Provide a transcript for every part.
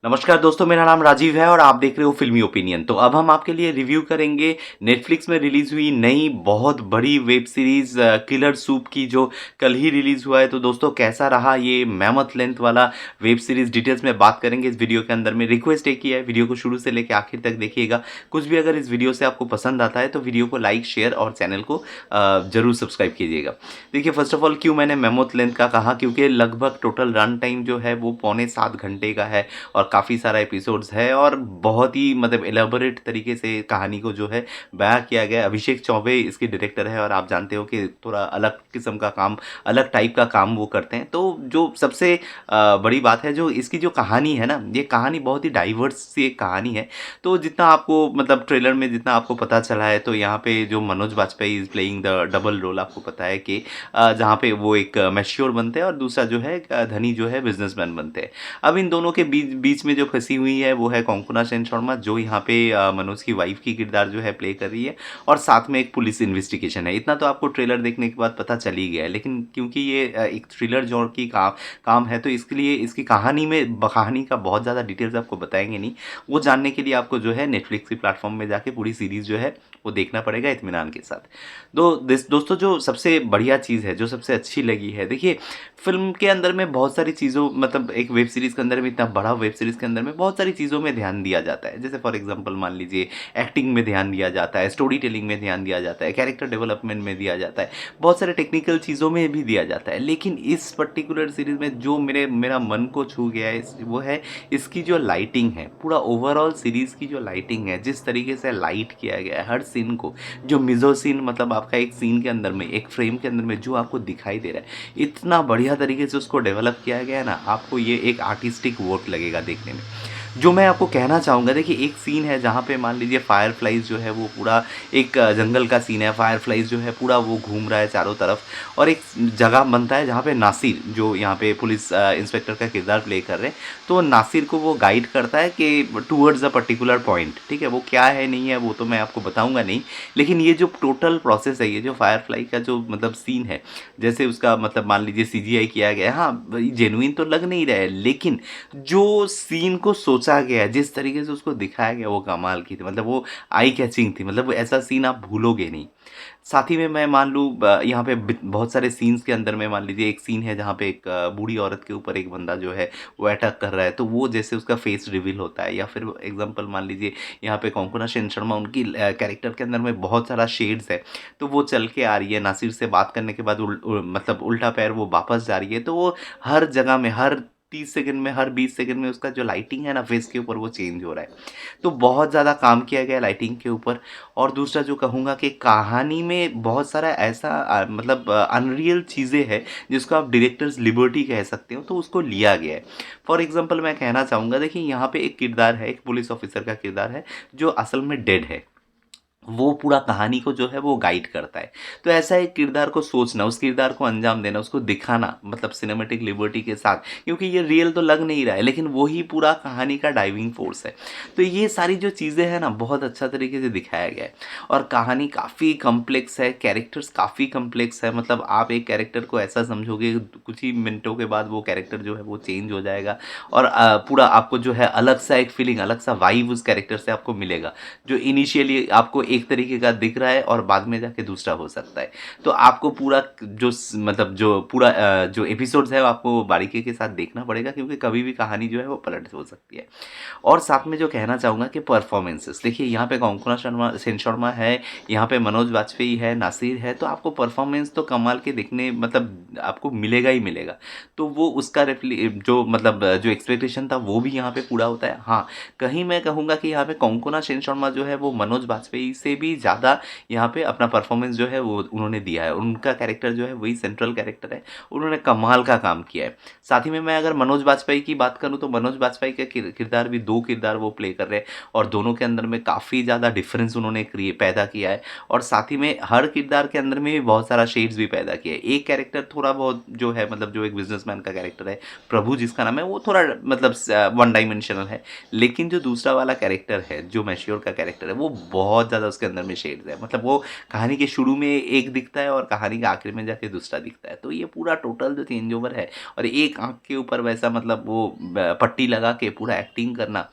नमस्कार दोस्तों, मेरा नाम राजीव है और आप देख रहे हो फ़िल्मी ओपिनियन। तो अब हम आपके लिए रिव्यू करेंगे नेटफ्लिक्स में रिलीज़ हुई नई बहुत बड़ी वेब सीरीज़ किलर सूप की, जो कल ही रिलीज़ हुआ है। तो दोस्तों, कैसा रहा ये मैमथ लेंथ वाला वेब सीरीज़, डिटेल्स में बात करेंगे इस वीडियो के अंदर में। रिक्वेस्ट एक ही है, वीडियो को शुरू से लेकर आखिर तक देखिएगा। कुछ भी अगर इस वीडियो से आपको पसंद आता है तो वीडियो को लाइक, शेयर और चैनल को ज़रूर सब्सक्राइब कीजिएगा। देखिए, फर्स्ट ऑफ ऑल क्यों मैंने मैमथ लेंथ का कहा, क्योंकि लगभग टोटल रन टाइम जो है वो पौने 7 घंटे का है और काफ़ी सारा एपिसोड्स है और बहुत ही मतलब एलाबोरेट तरीके से कहानी को जो है बयां किया गया है। अभिषेक चौबे इसके डायरेक्टर है और आप जानते हो कि थोड़ा अलग किस्म का काम, अलग टाइप का काम वो करते हैं। तो जो सबसे बड़ी बात है, जो इसकी जो कहानी है ना, ये कहानी बहुत ही डाइवर्स सी एक कहानी है। तो जितना आपको मतलब ट्रेलर में जितना आपको पता चला है, तो यहाँ पे जो Manoj Bajpayee is playing the double role, आपको पता है कि जहाँ पे वो एक मैच्योर बनते हैं और दूसरा जो है धनी जो है बिजनेसमैन बनते हैं। अब इन दोनों के बीच बीच में जो फंसी हुई है वो है कोंकणा सेन शर्मा, जो यहाँ पे मनोज की वाइफ की किरदार जो है प्ले कर रही है, और साथ में एक पुलिस इन्वेस्टिगेशन है। इतना तो आपको ट्रेलर देखने के बाद पता चल ही गया है, लेकिन क्योंकि ये एक थ्रिलर जॉनर की काम है, तो इसके लिए इसकी कहानी में कहानी का बहुत ज़्यादा डिटेल्स आपको बताएंगे नहीं। वो जानने के लिए आपको जो है नेटफ्लिक्स की प्लेटफॉर्म में जाके पूरी सीरीज़ जो है वो देखना पड़ेगा इत्मीनान के साथ। दोस्तों, जो सबसे बढ़िया चीज़ है, जो सबसे अच्छी लगी है, देखिए फ़िल्म के अंदर में बहुत सारी चीज़ों मतलब एक वेब सीरीज़ के अंदर में, इतना बड़ा वेब सीरीज़ के अंदर में बहुत सारी चीज़ों में ध्यान दिया जाता है। जैसे फॉर एग्ज़ाम्पल मान लीजिए एक्टिंग में ध्यान दिया जाता है, स्टोरी टेलिंग में ध्यान दिया जाता है, कैरेक्टर डेवलपमेंट में दिया जाता है, बहुत सारे टेक्निकल चीज़ों में भी दिया जाता है। लेकिन इस पर्टिकुलर सीरीज़ में जो मेरा मन को छू गया है वो है इसकी जो लाइटिंग है। पूरा ओवरऑल सीरीज़ की जो लाइटिंग है, जिस तरीके से लाइट किया गया है हर सीन को, जो मिज़ो सीन मतलब आपका एक सीन के अंदर में, एक फ्रेम के अंदर में जो आपको दिखाई दे रहा है, इतना बढ़िया तरीके से उसको डेवलप किया गया है ना, आपको ये एक आर्टिस्टिक वर्क लगेगा देखने में। जो मैं आपको कहना चाहूँगा, देखिए एक सीन है जहाँ पे मान लीजिए फायरफ्लाइज़ जो है वो पूरा एक जंगल का सीन है। फायरफ्लाइज़ जो है पूरा वो घूम रहा है चारों तरफ, और एक जगह बनता है जहाँ पे नासिर, जो यहाँ पे पुलिस इंस्पेक्टर का किरदार प्ले कर रहे हैं, तो नासिर को वो गाइड करता है कि टूवर्ड्स अ पर्टिकुलर पॉइंट। ठीक है, वो क्या है नहीं है वो तो मैं आपको बताऊँगा नहीं, लेकिन ये जो टोटल प्रोसेस है, ये जो फायरफ्लाई का जो मतलब सीन है, जैसे उसका मतलब मान लीजिए सीजीआई किया गया है, हाँ जेनुइन तो लग नहीं रहा है, लेकिन जो सीन को सोचा गया है, जिस तरीके से उसको दिखाया गया, वो कमाल की थी। मतलब वो आई कैचिंग थी, मतलब वो ऐसा सीन आप भूलोगे नहीं। साथ ही में मैं मान लूँ यहाँ पे बहुत सारे सीन्स के अंदर में मान लीजिए एक सीन है जहाँ पे एक बूढ़ी औरत के ऊपर एक बंदा जो है वो अटैक कर रहा है, तो वो जैसे उसका फेस रिवील होता है, या फिर एग्जांपल मान लीजिए यहाँ पे कोंकणा सेन शर्मा, उनकी कैरेक्टर के अंदर में बहुत सारा शेड्स है, तो वो चल के आ रही है नासिर से बात करने के बाद मतलब उल्टा पैर वो वापस जा रही है, तो वो हर जगह में, हर 30 सेकंड में, हर 20 सेकंड में उसका जो लाइटिंग है ना फेस के ऊपर, वो चेंज हो रहा है। तो बहुत ज़्यादा काम किया गया लाइटिंग के ऊपर। और दूसरा जो कहूँगा कि कहानी में बहुत सारा ऐसा मतलब अनरियल चीज़ें हैं जिसको आप डायरेक्टर्स लिबर्टी कह सकते हो, तो उसको लिया गया है। फॉर एग्जांपल मैं कहना चाहूँगा, देखिए यहाँ पे एक किरदार है, एक पुलिस ऑफिसर का किरदार है जो असल में डेड है। वो पूरा कहानी को जो है वो गाइड करता है। तो ऐसा एक किरदार को सोचना, उस किरदार को अंजाम देना, उसको दिखाना मतलब सिनेमैटिक लिबर्टी के साथ, क्योंकि ये रियल तो लग नहीं रहा है, लेकिन वही पूरा कहानी का ड्राइविंग फोर्स है। तो ये सारी जो चीज़ें हैं ना, बहुत अच्छा तरीके से दिखाया गया है। और कहानी काफ़ी कॉम्प्लेक्स है, कैरेक्टर्स काफ़ी कॉम्प्लेक्स है। मतलब आप एक कैरेक्टर को ऐसा समझोगे, कुछ ही मिनटों के बाद वो कैरेक्टर जो है वो चेंज हो जाएगा, और पूरा आपको जो है अलग सा एक फीलिंग, अलग सा वाइब उस कैरेक्टर से आपको मिलेगा, जो इनिशियली आपको एक तरीके का दिख रहा है और बाद में जाके दूसरा हो सकता है। तो आपको पूरा मतलब जो पूरा जो एपिसोड्स है, वो आपको बारीकी के साथ देखना पड़ेगा, क्योंकि कभी भी कहानी जो है वो पलट हो सकती है। और साथ में जो कहना चाहूँगा कि परफॉर्मेंसेस, देखिए यहाँ पे कोंकणा शर्मा सेन शर्मा है, यहाँ पे मनोज वाजपेयी है, नासिर है, तो आपको परफॉर्मेंस तो कमाल के देखने मतलब आपको मिलेगा ही मिलेगा। तो वो उसका जो मतलब जो एक्सपेक्टेशन था वो भी यहाँ पे पूरा होता है। हाँ, कहीं मैं कहूँगा कि यहाँ पे कोंकणा सेन शर्मा जो है वो मनोज बाजपेयी से भी ज़्यादा यहाँ पे अपना परफॉर्मेंस जो है वो उन्होंने दिया है। उनका कैरेक्टर जो है वही सेंट्रल कैरेक्टर है, उन्होंने कमाल का काम किया है। साथ ही में मैं अगर मनोज बाजपेयी की बात करूँ, तो मनोज बाजपेयी का किरदार भी, दो किरदार वो प्ले कर रहे हैं, और दोनों के अंदर में काफ़ी ज़्यादा डिफरेंस उन्होंने पैदा किया है। और साथ ही में हर किरदार के अंदर में भी बहुत सारा शेड्स भी पैदा किया है। एक कैरेक्टर थोड़ा बहुत जो है मतलब जो एक बिजनेसमैन का कैरेक्टर है, प्रभु जिसका नाम है, वो थोड़ा मतलब वन डायमेंशनल है। लेकिन जो दूसरा वाला कैरेक्टर है, जो मैश्योर का कैरेक्टर है, वो बहुत ज़्यादा उसके अंदर में शेड्स है। मतलब वो कहानी के शुरू में एक दिखता है और कहानी के आखिर में जाके दूसरा दिखता है। तो ये पूरा टोटल जो चेंज ओवर है और एक आँख के ऊपर वैसा मतलब वो पट्टी लगा के पूरा एक्टिंग करना,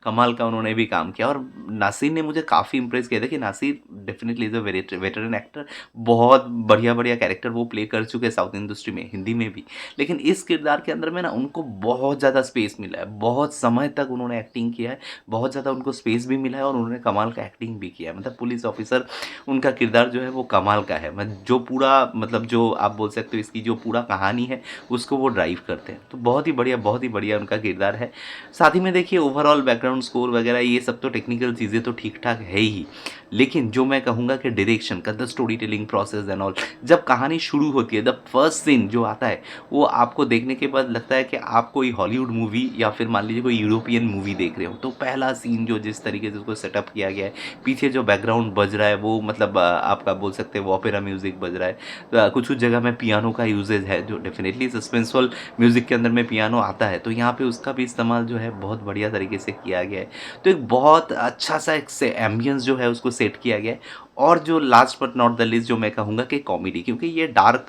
कमाल का उन्होंने भी काम किया। और नासिर ने मुझे काफ़ी इम्प्रेस किया। देखिए Nasir definitely is a veteran actor, बहुत बढ़िया बढ़िया कैरेक्टर वो प्ले कर चुके हैं साउथ इंडस्ट्री में, हिंदी में भी। लेकिन इस किरदार के अंदर में ना उनको बहुत ज़्यादा स्पेस मिला है, बहुत समय तक उन्होंने एक्टिंग किया है, बहुत ज़्यादा उनको स्पेस भी मिला है और उन्होंने कमाल का एक्टिंग भी किया है। मतलब पुलिस ऑफिसर उनका किरदार जो है वो कमाल का है। जो पूरा मतलब जो आप बोल सकते हो इसकी जो पूरा कहानी है उसको वो ड्राइव करते हैं। तो बहुत ही बढ़िया उनका किरदार है। साथ ही में देखिए ओवरऑल बैकग्राउंड स्कोर वगैरह ये सब तो टेक्निकल चीज़ें तो ठीक ठाक है ही, लेकिन जो मैं कहूँगा कि डायरेक्शन का, the story telling process and all, जब कहानी शुरू होती है द फर्स्ट सीन जो आता है वो आपको देखने के बाद लगता है कि आप कोई हॉलीवुड मूवी या फिर मान लीजिए कोई यूरोपियन मूवी देख रहे हो। तो पहला सीन जो जिस तरीके से उसको सेटअप किया गया है, पीछे जो बैकग्राउंड बज रहा है वो मतलब आपका बोल सकते हैं वो ओपेरा म्यूजिक बज रहा है। कुछ कुछ जगह में पियानो का यूजेज है जो डेफिनेटली सस्पेंसफुल म्यूजिक के अंदर में पियानो आता है, तो यहाँ पे उसका भी इस्तेमाल जो है बहुत बढ़िया तरीके से किया गया है। तो एक बहुत अच्छा सा एक से एम्बियंस जो है उसको सेट किया गया है। और जो last but not the least जो मैं कहूँगा कि कॉमेडी, क्योंकि ये डार्क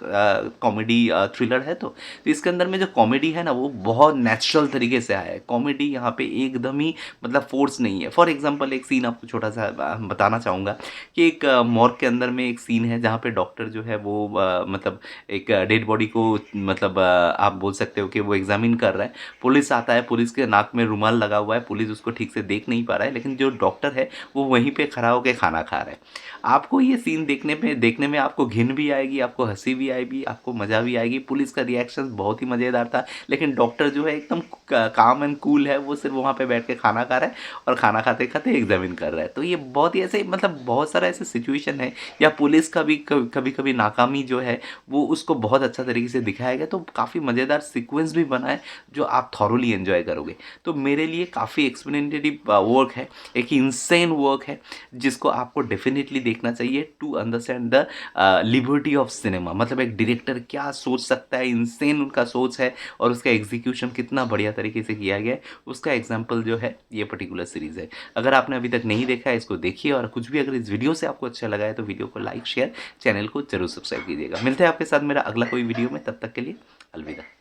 कॉमेडी थ्रिलर है तो इसके अंदर में जो कॉमेडी है ना वो बहुत नेचुरल तरीके से आया है। कॉमेडी यहाँ पे एकदम ही मतलब फोर्स नहीं है। फॉर एग्जांपल एक सीन आपको छोटा सा बताना चाहूँगा कि एक मॉर्ग के अंदर में एक सीन है जहाँ पे डॉक्टर जो है वो मतलब एक डेड बॉडी को मतलब आप बोल सकते हो कि वो एग्जामिन कर रहा है। पुलिस आता है, पुलिस के नाक में रुमाल लगा हुआ है, पुलिस उसको ठीक से देख नहीं पा रहा है, लेकिन जो डॉक्टर है वो वहीं पे खड़ा होकर खाना खा रहा है। आपको ये सीन देखने में आपको घिन भी आएगी, आपको हंसी भी आएगी, आपको मज़ा भी आएगी। पुलिस का रिएक्शन बहुत ही मज़ेदार था, लेकिन डॉक्टर जो है एकदम काम एंड कूल है, वो सिर्फ वहाँ पे बैठ के खाना खा रहा है और खाना खाते खाते एग्जामिन कर रहा है। तो ये बहुत ही ऐसे मतलब बहुत सारा ऐसे सिचुएशन है, या पुलिस का भी कभी कभी नाकामी जो है वो उसको बहुत अच्छा तरीके से दिखाया गया। तो काफ़ी मज़ेदार सीक्वेंस भी बना है जो आप थॉरोली एंजॉय करोगे। तो मेरे लिए काफ़ी एक्सप्लेनेटरी वर्क है, एक इंसेन वर्क है जिसको आपको डेफिनेटली देखना चाहिए to understand the liberty of cinema. मतलब एक डायरेक्टर क्या सोच सकता है, इंसेन उनका सोच है और उसका एग्जीक्यूशन कितना बढ़िया तरीके से किया गया है, उसका एग्जाम्पल जो है ये पर्टिकुलर सीरीज़ है। अगर आपने अभी तक नहीं देखा है इसको देखिए, और कुछ भी अगर इस वीडियो से आपको अच्छा लगा है तो वीडियो को लाइक शेयर, चैनल को जरूर सब्सक्राइब कीजिएगा। मिलते हैं आपके साथ मेरा अगला कोई वीडियो में, तब तक के लिए अलविदा।